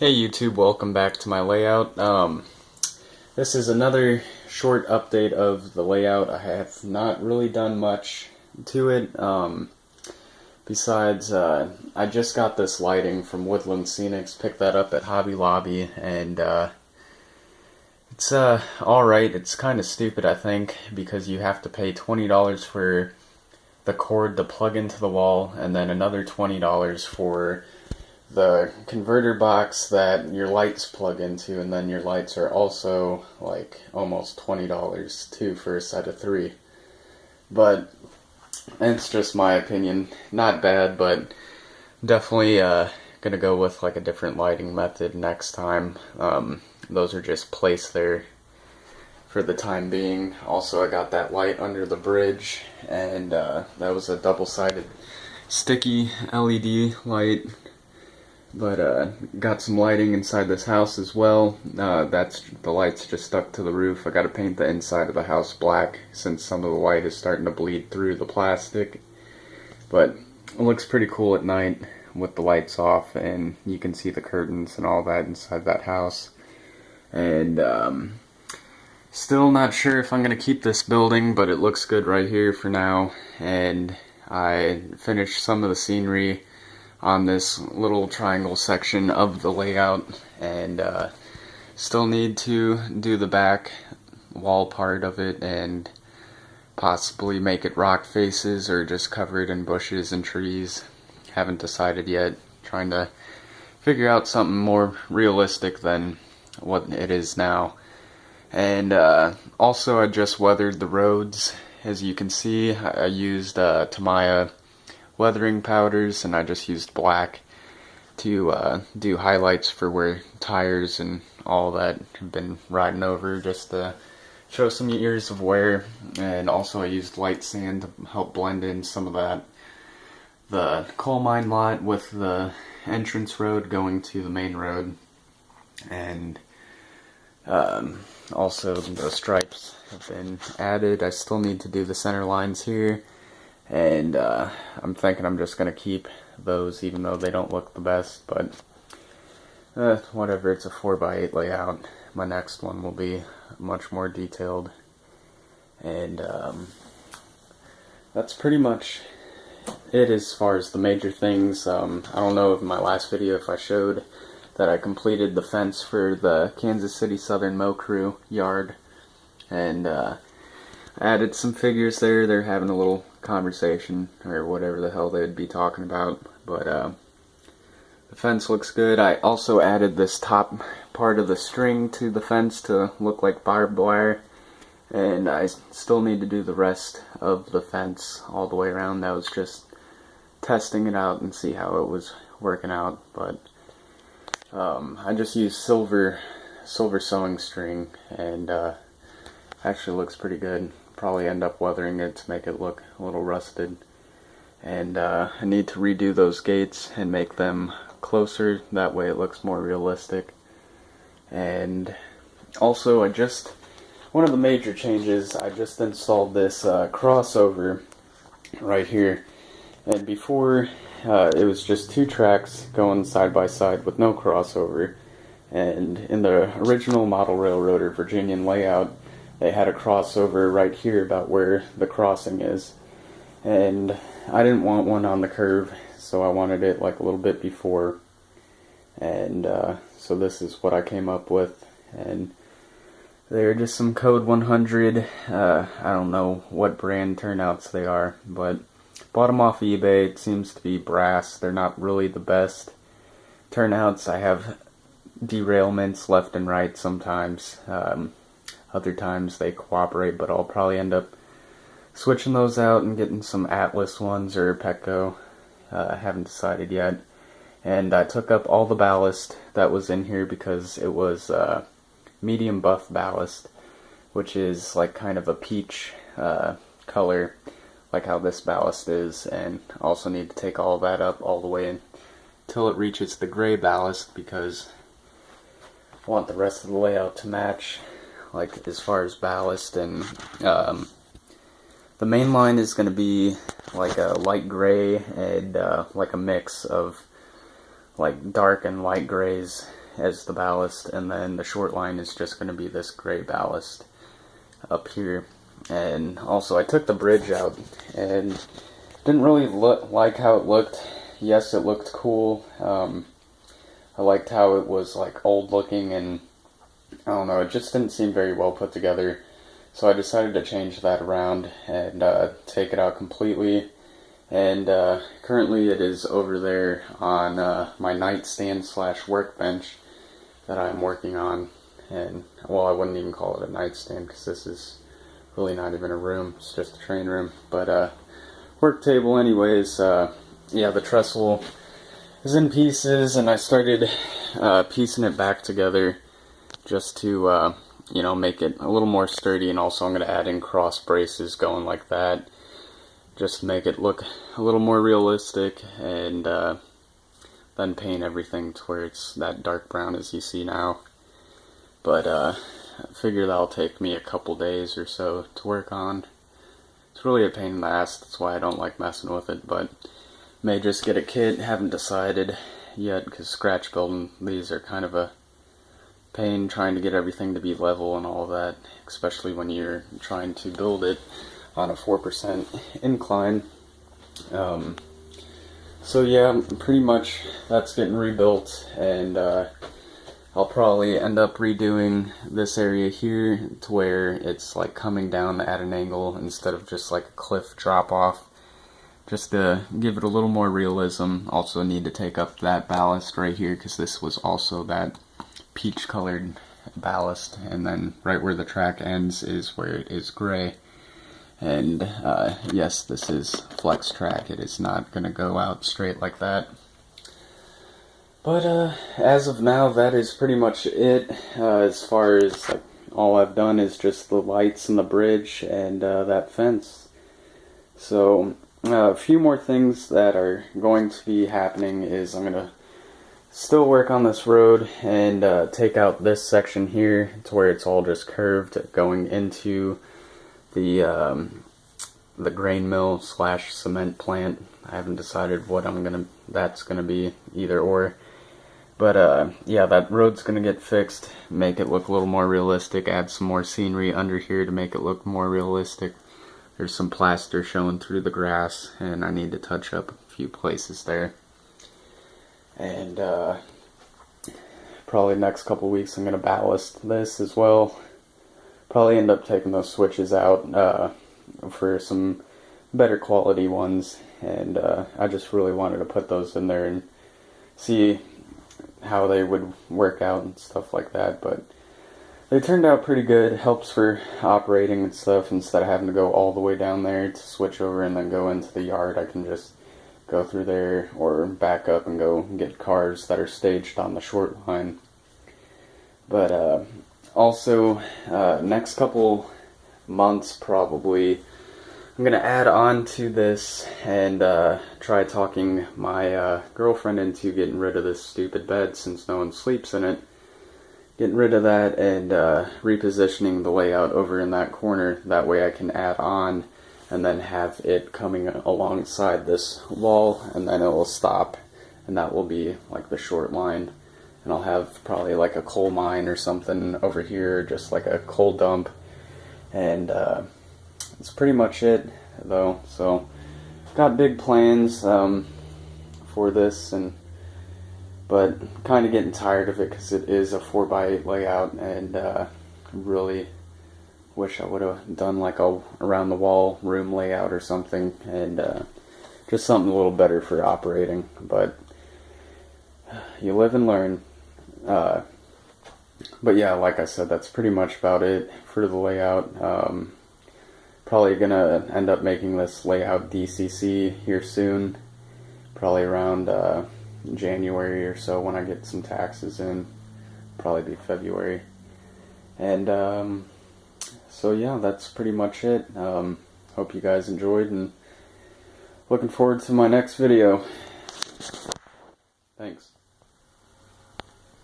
Hey YouTube, welcome back to my layout. This is another short update of the layout. I have not really done much to it. Besides, I just got this lighting from Woodland Scenics, picked that up at Hobby Lobby, and it's alright. It's kind of stupid, I think, because you have to pay $20 for the cord to plug into the wall, and then another $20 for the converter box that your lights plug into, and then your lights are also like almost $20 too for a set of 3. But it's just my opinion. Not bad, but definitely gonna go with like a different lighting method next time. Those are just placed there for the time being. Also, I got that light under the bridge, and that was a double-sided sticky LED light. But got some lighting inside this house as well. That's the light's just stuck to the roof. I gotta paint the inside of the house black since some of the light is starting to bleed through the plastic. But it looks pretty cool at night with the lights off, and you can see the curtains and all that inside that house. And still not sure if I'm gonna keep this building, but it looks good right here for now. And I finished some of the scenery on this little triangle section of the layout, and still need to do the back wall part of it and possibly make it rock faces or just cover it in bushes and trees. Haven't decided yet. Trying to figure out something more realistic than what it is now. And also, I just weathered the roads. As you can see, I used Tamiya weathering powders, and I just used black to do highlights for where tires and all that have been riding over, just to show some years of wear. And also I used light sand to help blend in some of that, the coal mine lot with the entrance road going to the main road. And also the stripes have been added. I still need to do the center lines here. And I'm thinking I'm just going to keep those, even though they don't look the best, but whatever, it's a 4x8 layout. My next one will be much more detailed. And that's pretty much it as far as the major things. I don't know if in my last video if I showed that I completed the fence for the Kansas City Southern Mow Crew yard. And added some figures there. They're having a little conversation or whatever the hell they'd be talking about, but the fence looks good. I also added this top part of the string to the fence to look like barbed wire, and I still need to do the rest of the fence all the way around. That was just testing it out and see how it was working out. But I just used silver sewing string, and actually looks pretty good. Probably end up weathering it to make it look a little rusted. And I need to redo those gates and make them closer, that way it looks more realistic. And also one of the major changes, I just installed this crossover right here. And before it was just 2 tracks going side by side with no crossover. And in the original model railroader Virginian layout, they had a crossover right here about where the crossing is. And I didn't want one on the curve, so I wanted it like a little bit before. And so this is what I came up with. And they're just some Code 100. I don't know what brand turnouts they are, but bought them off eBay. It seems to be brass. They're not really the best turnouts. I have derailments left and right sometimes. Other times they cooperate, but I'll probably end up switching those out and getting some Atlas ones or Petco. I haven't decided yet. And I took up all the ballast that was in here because it was medium buff ballast, which is like kind of a peach color, like how this ballast is. And also need to take all that up all the way until it reaches the gray ballast, because I want the rest of the layout to match, like as far as ballast. And the main line is going to be like a light gray and like a mix of like dark and light grays as the ballast, and then the short line is just going to be this gray ballast up here. And also I took the bridge out and didn't really like how it looked. Yes, it looked cool. I liked how it was like old looking, and I don't know, it just didn't seem very well put together. So I decided to change that around and take it out completely. And currently it is over there on my nightstand slash workbench that I'm working on. And, well, I wouldn't even call it a nightstand because this is really not even a room. It's just a train room. But work table anyways. Yeah, the trestle is in pieces, and I started piecing it back together just to, you know, make it a little more sturdy. And also I'm going to add in cross braces going like that, just to make it look a little more realistic, and then paint everything to where it's that dark brown as you see now. But I figure that'll take me a couple days or so to work on. It's really a pain in the ass, that's why I don't like messing with it, but may just get a kit. Haven't decided yet, because scratch building these are kind of a pain, trying to get everything to be level and all that, especially when you're trying to build it on a 4% incline. So yeah, pretty much that's getting rebuilt, and I'll probably end up redoing this area here to where it's like coming down at an angle instead of just like a cliff drop off, just to give it a little more realism. Also need to take up that ballast right here, because this was also that peach colored ballast, and then right where the track ends is where it is gray. And yes, this is flex track. It is not going to go out straight like that. But as of now, that is pretty much it. As far as like, all I've done is just the lights and the bridge and that fence. So a few more things that are going to be happening is I'm going to still work on this road and take out this section here to where it's all just curved going into the grain mill slash cement plant. I haven't decided what that's gonna be, either or. But yeah, that road's gonna get fixed, make it look a little more realistic, add some more scenery under here to make it look more realistic. There's some plaster showing through the grass, and I need to touch up a few places there. And probably next couple weeks I'm gonna ballast this as well. Probably end up taking those switches out for some better quality ones, and I just really wanted to put those in there and see how they would work out and stuff like that. But they turned out pretty good. It helps for operating and stuff. Instead of having to go all the way down there to switch over and then go into the yard, I can just go through there or back up and go get cars that are staged on the short line. But also, next couple months probably, I'm going to add on to this and try talking my girlfriend into getting rid of this stupid bed, since no one sleeps in it. Getting rid of that and repositioning the layout over in that corner. That way I can add on and then have it coming alongside this wall, and then it will stop, and that will be like the short line. And I'll have probably like a coal mine or something over here, just like a coal dump. And that's pretty much it, though. So got big plans for this, but kind of getting tired of it because it is a 4x8 layout, and really wish I would have done like a around the wall room layout or something, and just something a little better for operating. But you live and learn. But yeah, like I said, that's pretty much about it for the layout. Probably gonna end up making this layout DCC here soon, probably around January or so when I get some taxes in. Probably be February. And so yeah, that's pretty much it. Hope you guys enjoyed, and looking forward to my next video. Thanks.